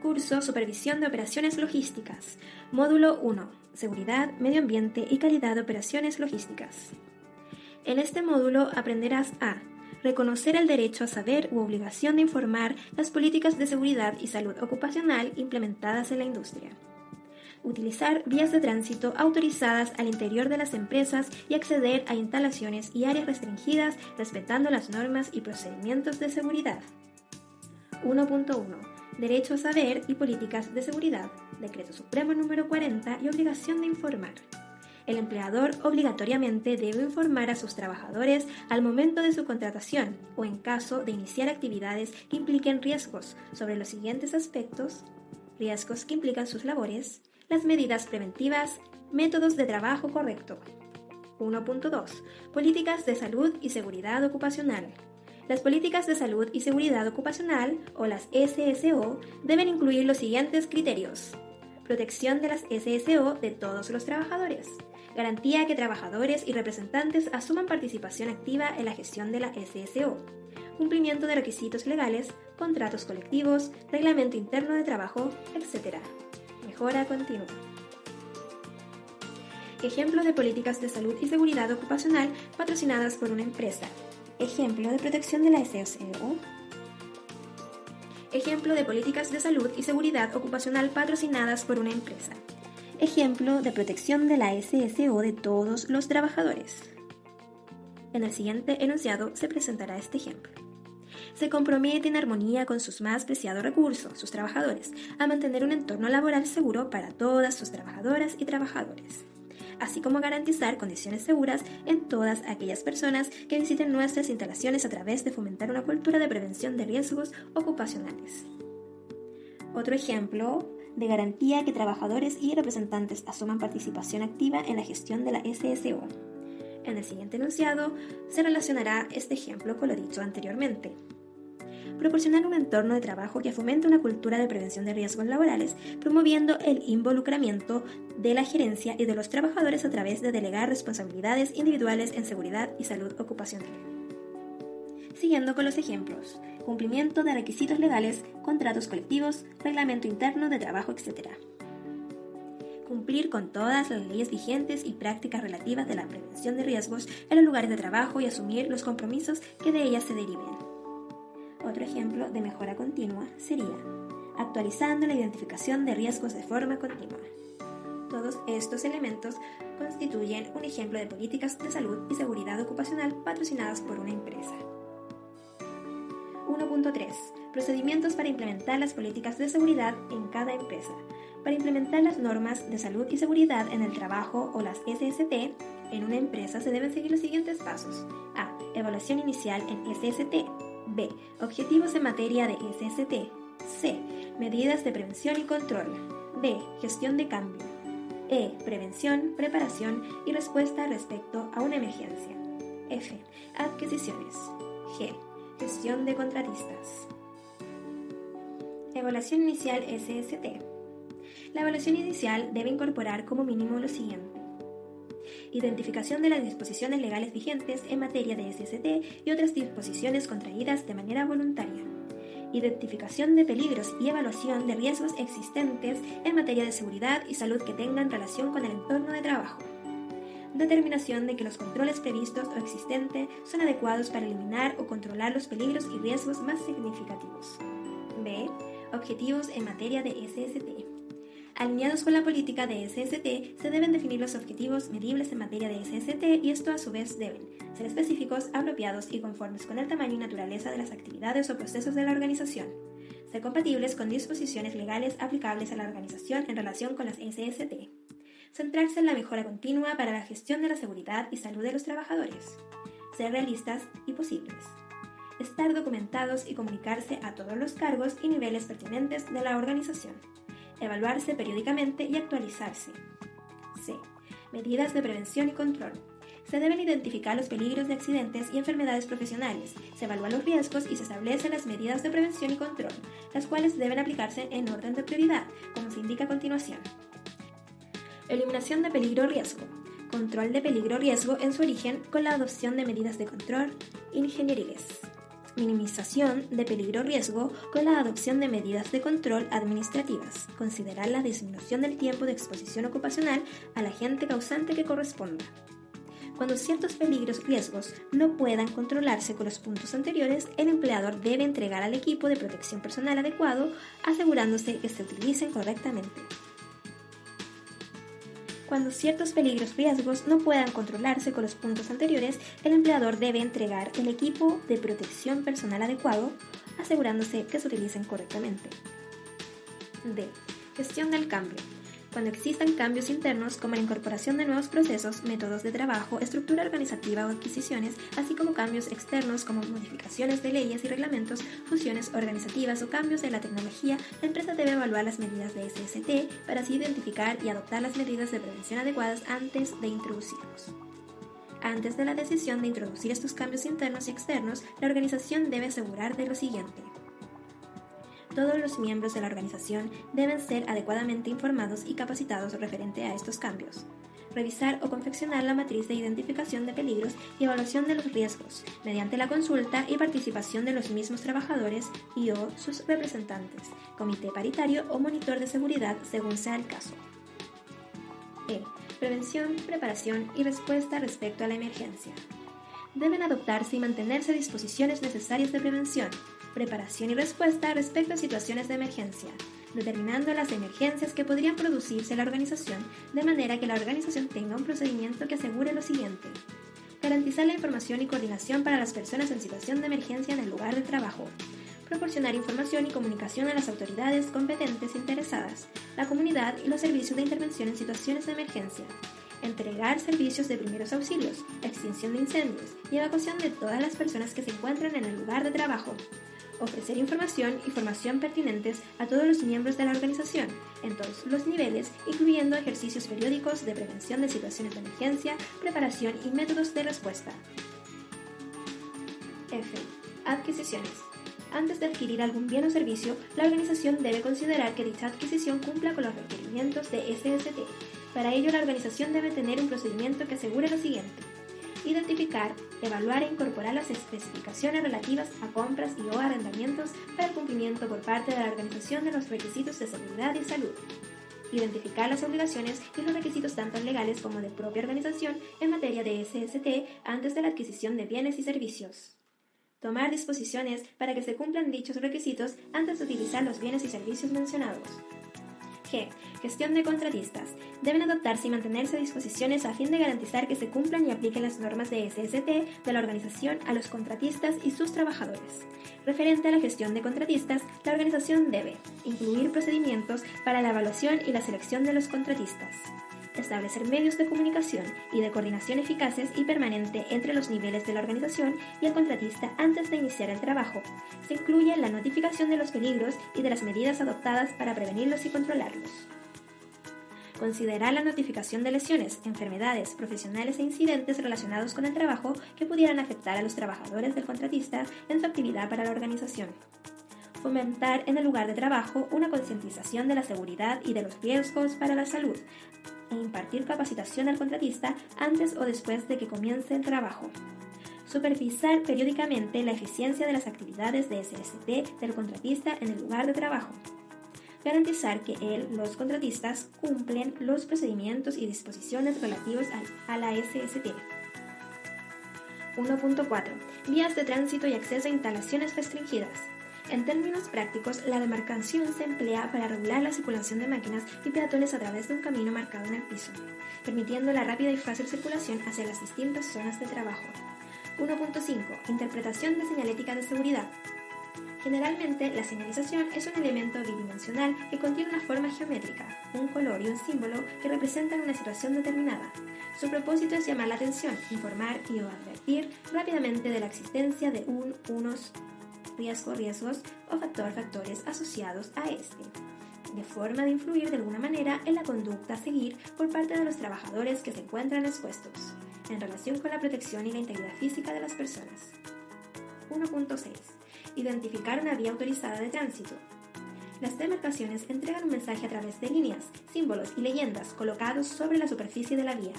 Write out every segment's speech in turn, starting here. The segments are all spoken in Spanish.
Curso Supervisión de Operaciones Logísticas. Módulo 1. Seguridad, Medio Ambiente y Calidad de Operaciones Logísticas. En este módulo aprenderás a reconocer el derecho a saber u obligación de informar las políticas de seguridad y salud ocupacional implementadas en la industria. Utilizar vías de tránsito autorizadas al interior de las empresas y acceder a instalaciones y áreas restringidas respetando las normas y procedimientos de seguridad. 1.1. Derecho a saber y políticas de seguridad. Decreto Supremo número 40 y obligación de informar. El empleador obligatoriamente debe informar a sus trabajadores al momento de su contratación o en caso de iniciar actividades que impliquen riesgos sobre los siguientes aspectos: riesgos que implican sus labores, las medidas preventivas, métodos de trabajo correcto. 1.2. Políticas de salud y seguridad ocupacional. Las políticas de salud y seguridad ocupacional, o las SSO, deben incluir los siguientes criterios: protección de las SSO de todos los trabajadores, garantía que trabajadores y representantes asuman participación activa en la gestión de la SSO, cumplimiento de requisitos legales, contratos colectivos, reglamento interno de trabajo, etc. Mejora continua. Ejemplo de políticas de salud y seguridad ocupacional patrocinadas por una empresa. Ejemplo de protección de la SSO. Ejemplo de políticas de salud y seguridad ocupacional patrocinadas por una empresa. Ejemplo de protección de la SSO de todos los trabajadores. En el siguiente enunciado se presentará este ejemplo. Se compromete en armonía con sus más preciados recursos, sus trabajadores, a mantener un entorno laboral seguro para todas sus trabajadoras y trabajadores, así como garantizar condiciones seguras en todas aquellas personas que visiten nuestras instalaciones a través de fomentar una cultura de prevención de riesgos ocupacionales. Otro ejemplo de garantía que trabajadores y representantes asuman participación activa en la gestión de la SSO. En el siguiente enunciado se relacionará este ejemplo con lo dicho anteriormente. Proporcionar un entorno de trabajo que fomente una cultura de prevención de riesgos laborales, promoviendo el involucramiento de la gerencia y de los trabajadores a través de delegar responsabilidades individuales en seguridad y salud ocupacional. Siguiendo con los ejemplos: cumplimiento de requisitos legales, contratos colectivos, reglamento interno de trabajo, etc. Cumplir con todas las leyes vigentes y prácticas relativas de la prevención de riesgos en los lugares de trabajo y asumir los compromisos que de ellas se deriven. Otro ejemplo de mejora continua sería actualizando la identificación de riesgos de forma continua. Todos estos elementos constituyen un ejemplo de políticas de salud y seguridad ocupacional patrocinadas por una empresa. 1.3. Procedimientos para implementar las políticas de seguridad en cada empresa. Para implementar las normas de salud y seguridad en el trabajo o las SST en una empresa se deben seguir los siguientes pasos. A. Evaluación inicial en SST. B. Objetivos en materia de SST. C. Medidas de prevención y control. D. Gestión de cambio. E. Prevención, preparación y respuesta respecto a una emergencia. F. Adquisiciones. G. Gestión de contratistas. Evaluación inicial SST. La evaluación inicial debe incorporar como mínimo lo siguiente: identificación de las disposiciones legales vigentes en materia de SST y otras disposiciones contraídas de manera voluntaria. Identificación de peligros y evaluación de riesgos existentes en materia de seguridad y salud que tengan relación con el entorno de trabajo. Determinación de que los controles previstos o existentes son adecuados para eliminar o controlar los peligros y riesgos más significativos. B. Objetivos en materia de SST. Alineados con la política de SST, se deben definir los objetivos medibles en materia de SST y esto a su vez deben ser específicos, apropiados y conformes con el tamaño y naturaleza de las actividades o procesos de la organización. Ser compatibles con disposiciones legales aplicables a la organización en relación con las SST. Centrarse en la mejora continua para la gestión de la seguridad y salud de los trabajadores. Ser realistas y posibles. Estar documentados y comunicarse a todos los cargos y niveles pertinentes de la organización. Evaluarse periódicamente y actualizarse. C. Medidas de prevención y control. Se deben identificar los peligros de accidentes y enfermedades profesionales, se evalúan los riesgos y se establecen las medidas de prevención y control, las cuales deben aplicarse en orden de prioridad, como se indica a continuación. Eliminación de peligro-riesgo. Control de peligro-riesgo en su origen con la adopción de medidas de control ingenieriles. Minimización de peligro-riesgo con la adopción de medidas de control administrativas. Considerar la disminución del tiempo de exposición ocupacional al agente causante que corresponda. Cuando ciertos peligros-riesgos no puedan controlarse con los puntos anteriores, el empleador debe entregar al equipo de protección personal adecuado, asegurándose que se utilicen correctamente. Cuando ciertos peligros-riesgos no puedan controlarse con los puntos anteriores, el empleador debe entregar el equipo de protección personal adecuado, asegurándose que se utilicen correctamente. D. Gestión del cambio. Cuando existan cambios internos como la incorporación de nuevos procesos, métodos de trabajo, estructura organizativa o adquisiciones, así como cambios externos como modificaciones de leyes y reglamentos, fusiones organizativas o cambios de la tecnología, la empresa debe evaluar las medidas de SST para así identificar y adoptar las medidas de prevención adecuadas antes de introducirlos. Antes de la decisión de introducir estos cambios internos y externos, la organización debe asegurar de lo siguiente. Todos los miembros de la organización deben ser adecuadamente informados y capacitados referente a estos cambios. Revisar o confeccionar la matriz de identificación de peligros y evaluación de los riesgos, mediante la consulta y participación de los mismos trabajadores y/o sus representantes, comité paritario o monitor de seguridad según sea el caso. E. Prevención, preparación y respuesta respecto a la emergencia. Deben adoptarse y mantenerse disposiciones necesarias de prevención, preparación y respuesta respecto a situaciones de emergencia, determinando las emergencias que podrían producirse en la organización de manera que la organización tenga un procedimiento que asegure lo siguiente. Garantizar la información y coordinación para las personas en situación de emergencia en el lugar de trabajo. Proporcionar información y comunicación a las autoridades competentes interesadas, la comunidad y los servicios de intervención en situaciones de emergencia. Entregar servicios de primeros auxilios, extinción de incendios y evacuación de todas las personas que se encuentran en el lugar de trabajo. Ofrecer información y formación pertinentes a todos los miembros de la organización, en todos los niveles, incluyendo ejercicios periódicos de prevención de situaciones de emergencia, preparación y métodos de respuesta. F. Adquisiciones. Antes de adquirir algún bien o servicio, la organización debe considerar que dicha adquisición cumpla con los requerimientos de SST. Para ello, la organización debe tener un procedimiento que asegure lo siguiente. Identificar, evaluar e incorporar las especificaciones relativas a compras y/o arrendamientos para el cumplimiento por parte de la organización de los requisitos de seguridad y salud. Identificar las obligaciones y los requisitos tanto legales como de propia organización en materia de SST antes de la adquisición de bienes y servicios. Tomar disposiciones para que se cumplan dichos requisitos antes de utilizar los bienes y servicios mencionados. G. Gestión de contratistas. Deben adoptarse y mantenerse disposiciones a fin de garantizar que se cumplan y apliquen las normas de SST de la organización a los contratistas y sus trabajadores. Referente a la gestión de contratistas, la organización debe incluir procedimientos para la evaluación y la selección de los contratistas. Establecer medios de comunicación y de coordinación eficaces y permanente entre los niveles de la organización y el contratista antes de iniciar el trabajo. Se incluye la notificación de los peligros y de las medidas adoptadas para prevenirlos y controlarlos. Considerar la notificación de lesiones, enfermedades, profesionales e incidentes relacionados con el trabajo que pudieran afectar a los trabajadores del contratista en su actividad para la organización. Fomentar en el lugar de trabajo una concientización de la seguridad y de los riesgos para la salud, e impartir capacitación al contratista antes o después de que comience el trabajo. Supervisar periódicamente la eficiencia de las actividades de SST del contratista en el lugar de trabajo. Garantizar que los contratistas cumplen los procedimientos y disposiciones relativos a la SST. 1.4. Vías de tránsito y acceso a instalaciones restringidas. En términos prácticos, la demarcación se emplea para regular la circulación de máquinas y peatones a través de un camino marcado en el piso, permitiendo la rápida y fácil circulación hacia las distintas zonas de trabajo. 1.5. Interpretación de señalética de seguridad. Generalmente, la señalización es un elemento bidimensional que contiene una forma geométrica, un color y un símbolo que representan una situación determinada. Su propósito es llamar la atención, informar y o advertir rápidamente de la existencia de unos riesgos o factores asociados a este, de forma de influir de alguna manera en la conducta a seguir por parte de los trabajadores que se encuentran expuestos, en relación con la protección y la integridad física de las personas. 1.6. Identificar una vía autorizada de tránsito. Las demarcaciones entregan un mensaje a través de líneas, símbolos y leyendas colocados sobre la superficie de la vía.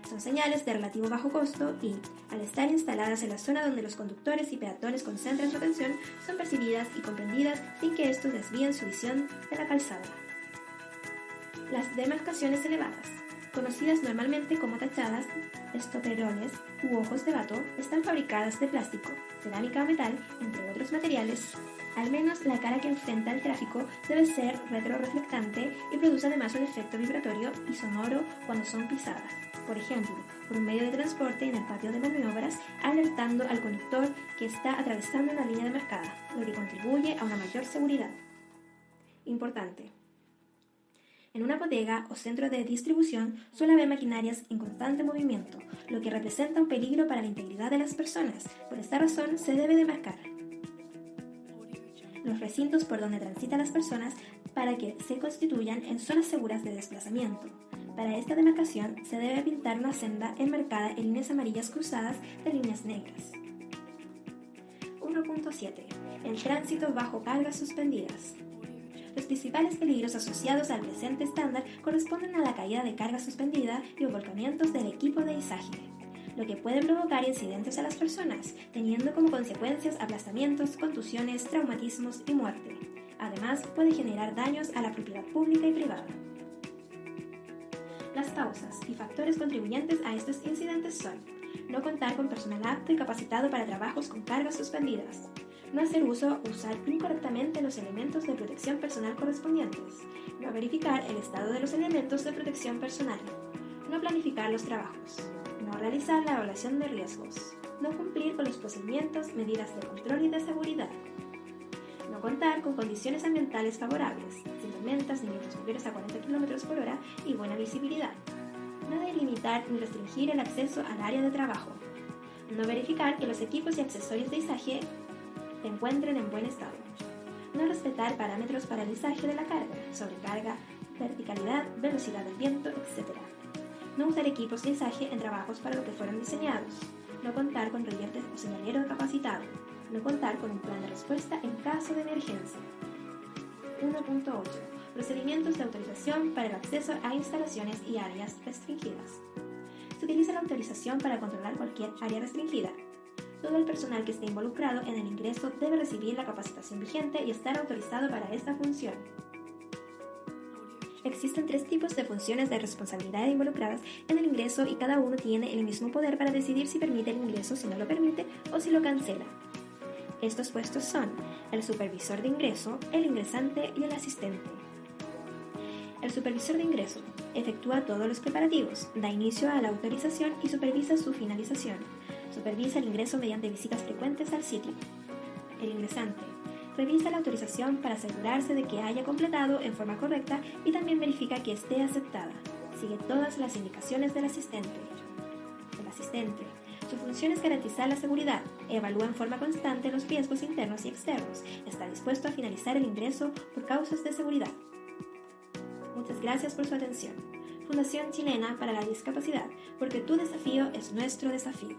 Son señales de relativo bajo costo y, al estar instaladas en la zona donde los conductores y peatones concentran su atención, son percibidas y comprendidas sin que estos desvíen su visión de la calzada. Las demarcaciones elevadas, conocidas normalmente como tachadas, estoperoles u ojos de gato, están fabricadas de plástico, cerámica o metal, entre otros materiales. Al menos la cara que enfrenta el tráfico debe ser retroreflectante y produce además un efecto vibratorio y sonoro cuando son pisadas. Por ejemplo, por un medio de transporte en el patio de maniobras, alertando al conductor que está atravesando una línea demarcada, lo que contribuye a una mayor seguridad. Importante. En una bodega o centro de distribución suele haber maquinarias en constante movimiento, lo que representa un peligro para la integridad de las personas. Por esta razón se debe demarcar los recintos por donde transitan las personas para que se constituyan en zonas seguras de desplazamiento. Para esta demarcación se debe pintar una senda enmarcada en líneas amarillas cruzadas de líneas negras. 1.7. El tránsito bajo cargas suspendidas. Los principales peligros asociados al presente estándar corresponden a la caída de carga suspendida y o volcamientos del equipo de izaje, lo que puede provocar incidentes a las personas, teniendo como consecuencias aplastamientos, contusiones, traumatismos y muerte. Además, puede generar daños a la propiedad pública y privada. Las causas y factores contribuyentes a estos incidentes son: no contar con personal apto y capacitado para trabajos con cargas suspendidas, no hacer uso o usar incorrectamente los elementos de protección personal correspondientes, no verificar el estado de los elementos de protección personal, no planificar los trabajos, no realizar la evaluación de riesgos, no cumplir con los procedimientos, medidas de control y de seguridad, no contar con condiciones ambientales favorables, sin tormentas ni vientos superiores a 40 km por hora y buena visibilidad, no delimitar ni restringir el acceso al área de trabajo, no verificar que los equipos y accesorios de izaje se encuentren en buen estado, no respetar parámetros para el izaje de la carga, sobrecarga, verticalidad, velocidad del viento, etc. No usar equipos de izaje en trabajos para lo que fueron diseñados, no contar con relieve o señalero capacitado, no contar con un plan de respuesta en caso de emergencia. 1.8. Procedimientos de autorización para el acceso a instalaciones y áreas restringidas. Se utiliza la autorización para controlar cualquier área restringida. Todo el personal que esté involucrado en el ingreso debe recibir la capacitación vigente y estar autorizado para esta función. Existen 3 tipos de funciones de responsabilidad involucradas en el ingreso y cada uno tiene el mismo poder para decidir si permite el ingreso, si no lo permite o si lo cancela. Estos puestos son el supervisor de ingreso, el ingresante y el asistente. El supervisor de ingreso efectúa todos los preparativos, da inicio a la autorización y supervisa su finalización. Supervisa el ingreso mediante visitas frecuentes al sitio. El ingresante revisa la autorización para asegurarse de que haya completado en forma correcta y también verifica que esté aceptada. Sigue todas las indicaciones del asistente. El asistente. Su función es garantizar la seguridad, evalúa en forma constante los riesgos internos y externos, está dispuesto a finalizar el ingreso por causas de seguridad. Muchas gracias por su atención. Fundación Chilena para la Discapacidad, porque tu desafío es nuestro desafío.